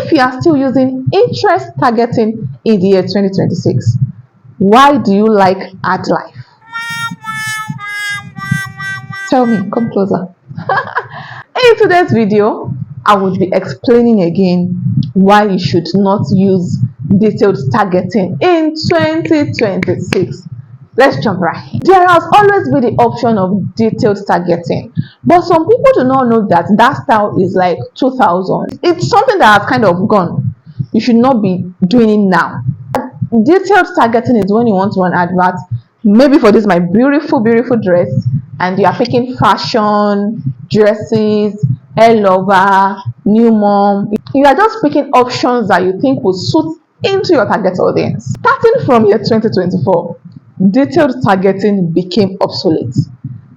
If you are still using interest targeting in the year 2026, why do you like ad life? Tell me, come closer. In today's video, I would be explaining again why you should not use detailed targeting in 2026. Let's jump right in. There has always been the option of detailed targeting, but some people do not know that that style is like 2000. It's something that has kind of gone. You should not be doing it now. Detailed targeting is when you want to run adverts, maybe for this my beautiful dress, and you are picking fashion, dresses, hair lover, new mom. You are just picking options that you think will suit into your target audience. Starting from year 2024, detailed targeting became obsolete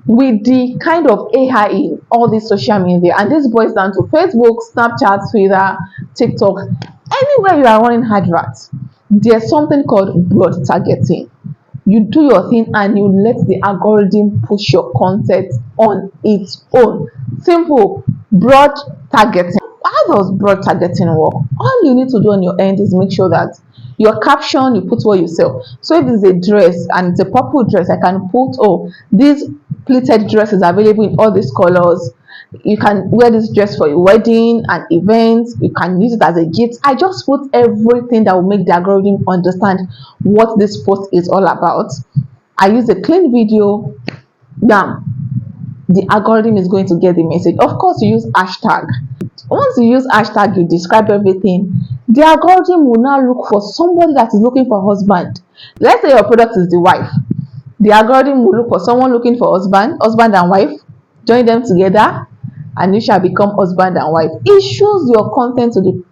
with the kind of AI in all these social media, and this boils down to Facebook, Snapchat, Twitter, TikTok. Anywhere you are running adverts, there's something called broad targeting. You do your thing and you let the algorithm push your content on its own. Simple. Broad targeting. How does broad targeting work? All you need to do on your end is make sure that your caption, you put what you sell. So if it's a dress and it's a purple dress, I can put, oh, this pleated dress is available in all these colors. You can wear this dress for a wedding, an event. You can use it as a gift. I just put everything that will make the algorithm understand what this post is all about. I use a clean video. Now, the algorithm is going to get the message. Of course, you use hashtag. Once you use hashtag, you describe everything. The algorithm will now look for somebody that is looking for a husband. Let's say your product is the wife. The algorithm will look for someone looking for husband and wife. Join them together, and you shall become husband and wife. It shows your content to the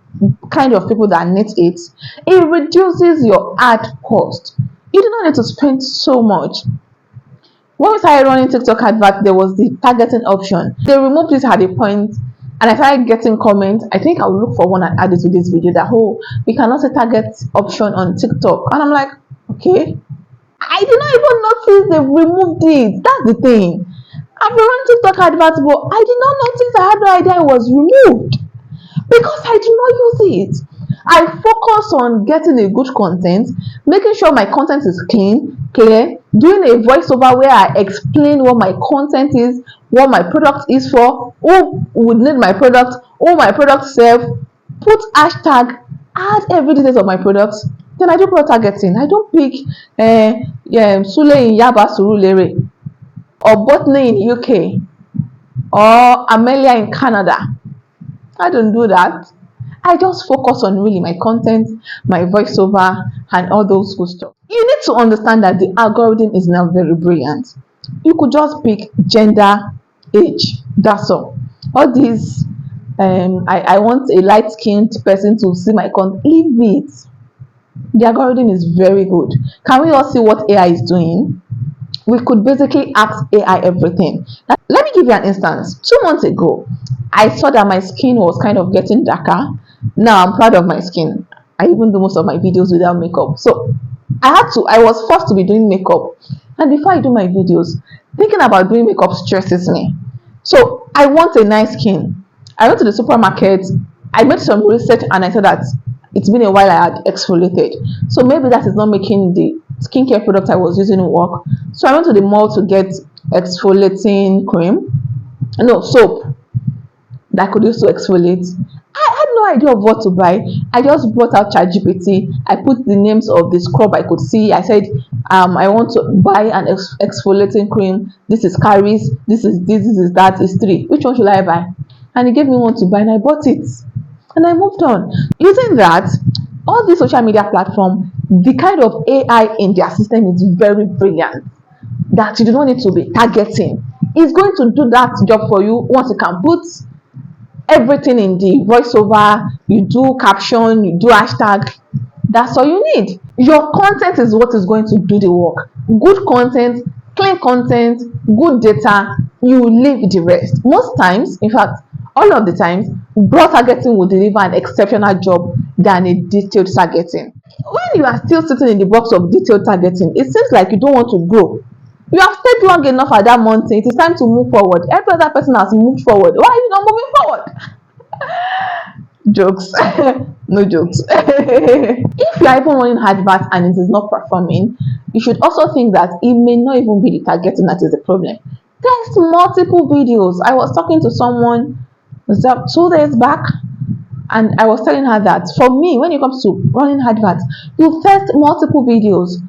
kind of people that need it. It reduces your ad cost. You do not need to spend so much. When we started running TikTok advert, there was the targeting option. They removed it at a point, and I started getting comments. I think I'll look for one and add it to this video that, oh, we cannot say target option on TikTok. And I'm like, okay. I did not even notice they removed it. That's the thing. I've been running TikTok adverts, but I did not notice. I had no idea it was removed because I do not use it. I focus on getting a good content, making sure my content is clear, doing a voiceover where I explain what my content is, what my product is for, who would need my product, who my product serve, put hashtag, add every details of my products. Then I do product targeting. I don't pick Sule in Yaba Surulere, or Botany in UK, or Amelia in Canada. I don't do that. I just focus on really my content, my voiceover, and all those good stuff. You need to understand that the algorithm is now very brilliant. You could just pick gender, age, that's all. All these, I want a light-skinned person to see my content. Leave it. The algorithm is very good. Can we all see what AI is doing? We could basically ask AI everything. Now, let me give you an instance. 2 months ago, I saw that my skin was kind of getting darker. Now I'm proud of my skin. I even do most of my videos without makeup. So I was forced to be doing makeup. And before I do my videos, thinking about doing makeup stresses me. So I want a nice skin. I went to the supermarket. I made some research and I saw that it's been a while I had exfoliated. So maybe that is not making the skincare product I was using work. So I went to the mall to get exfoliating cream. No, soap that I could use to exfoliate. I had no idea of what to buy. I just brought out ChatGPT. I put the names of the scrub I could see. I said, I want to buy an exfoliating cream. This is Caris. This is that. Is 3. Which one should I buy? And he gave me one to buy, and I bought it. And I moved on. Using that, all these social media platforms, the kind of AI in their system is very brilliant. That you do not need to be targeting. It's going to do that job for you once you can put everything in the voiceover, you do caption, you do hashtag. That's all you need. Your content is what is going to do the work. Good content, clean content, good data, you leave the rest. Most times, in fact, all of the times, broad targeting will deliver an exceptional job than a detailed targeting. When you are still sitting in the box of detailed targeting, it seems like you don't want to grow. You have stayed long enough at that mountain. It is time to move forward. Every other person has moved forward. Why are you not moving forward? Jokes. No jokes. If you are even running adverts and it is not performing, you should also think that it may not even be the targeting that is the problem. Test multiple videos. I was talking to someone, was that 2 days back, and I was telling her that for me, when it comes to running adverts, you test multiple videos.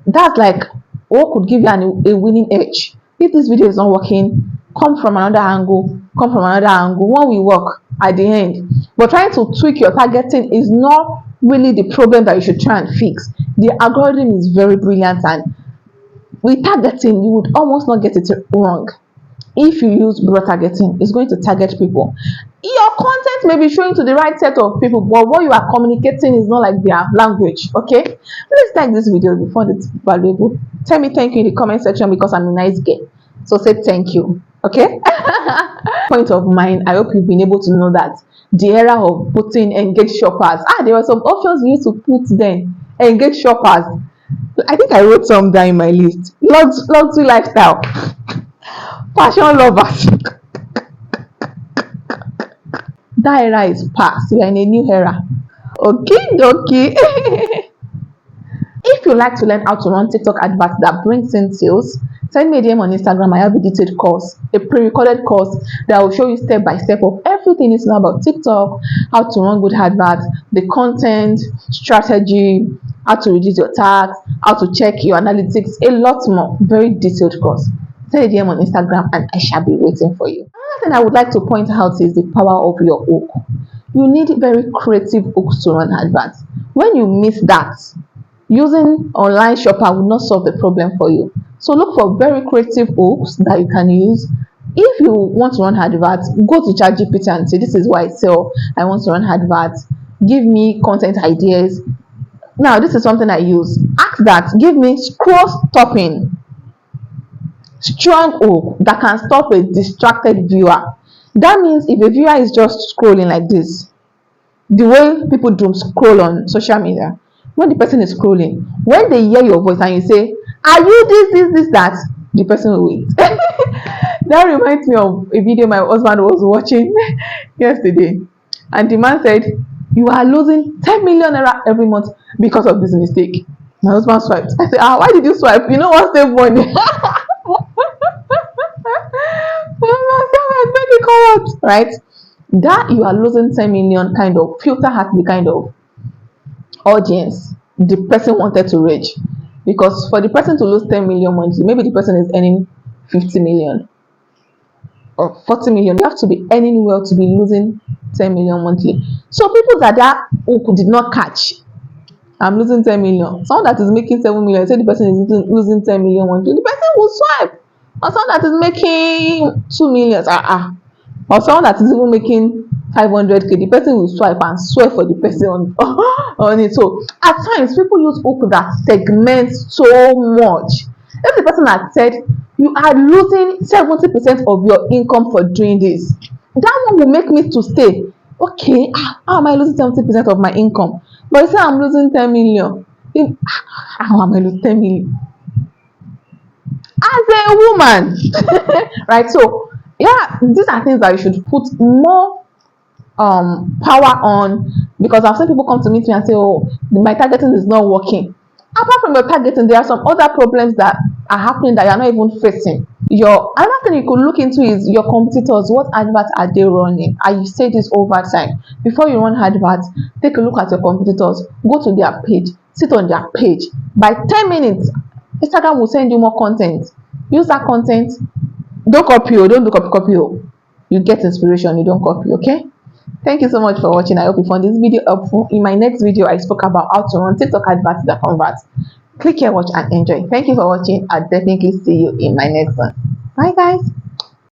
That's like what could give you a winning edge. If this video is not working, come from another angle, come from another angle. One will work at the end. But trying to tweak your targeting is not really the problem that you should try and fix. The algorithm is very brilliant, and with targeting, you would almost not get it wrong. If you use broad targeting, it's going to target people. Your content may be showing to the right set of people, but what you are communicating is not like their language. Okay, please like this video before it's valuable. Tell me thank you in the comment section, because I'm a nice girl, so say thank you. Okay. Point of mine, I hope you've been able to know that the era of putting engaged shoppers, there were some options we used to put then. Engaged shoppers, I think I wrote some down in my list. Luxury lifestyle, fashion lovers. That era is past. We are in a new era. Okay. If you like to learn how to run TikTok adverts that brings in sales, send me a DM on Instagram. I have a detailed course, a pre-recorded course that will show you step by step of everything you know about TikTok, how to run good adverts, the content, strategy, how to reduce your tags, how to check your analytics, a lot more. Very detailed course. Send a DM on Instagram and I shall be waiting for you. Another thing I would like to point out is the power of your hook. You need very creative hooks to run adverts. When you miss that, using online shopper will not solve the problem for you. So look for very creative hooks that you can use. If you want to run adverts, go to ChatGPT and say, this is what I sell. I want to run adverts. Give me content ideas. Now, this is something I use. Ask that, give me scroll stopping, strong hook that can stop a distracted viewer. That means if a viewer is just scrolling like this, the way people do scroll on social media, when the person is scrolling, when they hear your voice and you say, are you this, that, the person will wait. That reminds me of a video my husband was watching yesterday, and the man said, you are losing 10 million naira every month because of this mistake. My husband swiped. I said, why did you swipe? You know what's the money? Right? That you are losing 10 million kind of filter has the kind of audience the person wanted to reach. Because for the person to lose 10 million monthly, maybe the person is earning 50 million or 40 million. You have to be earning well to be losing 10 million monthly. So people that hook did not catch, I'm losing 10 million. Someone that is making 7 million, say the person is losing 10 million monthly, the person will swipe. Or someone that is making 2 million, or someone that is even making 500k, the person will swipe and swear for the person on it. So at times people use hook that segment so much. If the person had said you are losing 70% of your income for doing this, that one will make me to stay. Okay, how am I losing 70% of my income? But you say I'm losing 10 million. How am I losing 10 million? As a woman, right? So yeah, these are things that you should put more power on, because I've seen people come to meet me and say, oh, my targeting is not working. Apart from your targeting, there are some other problems that are happening that you're not even facing. Another thing you could look into is your competitors. What adverts are they running? I say this over time. Before you run adverts, take a look at your competitors. Go to their page, sit on their page. By 10 minutes, Instagram will send you more content. Use that content. Don't copy, don't do copy. You get inspiration, you don't copy, okay? Thank you so much for watching. I hope you found this video helpful. In my next video, I spoke about how to run TikTok adverts that convert. Click here, watch, and enjoy. Thank you for watching. I'll definitely see you in my next one. Bye, guys.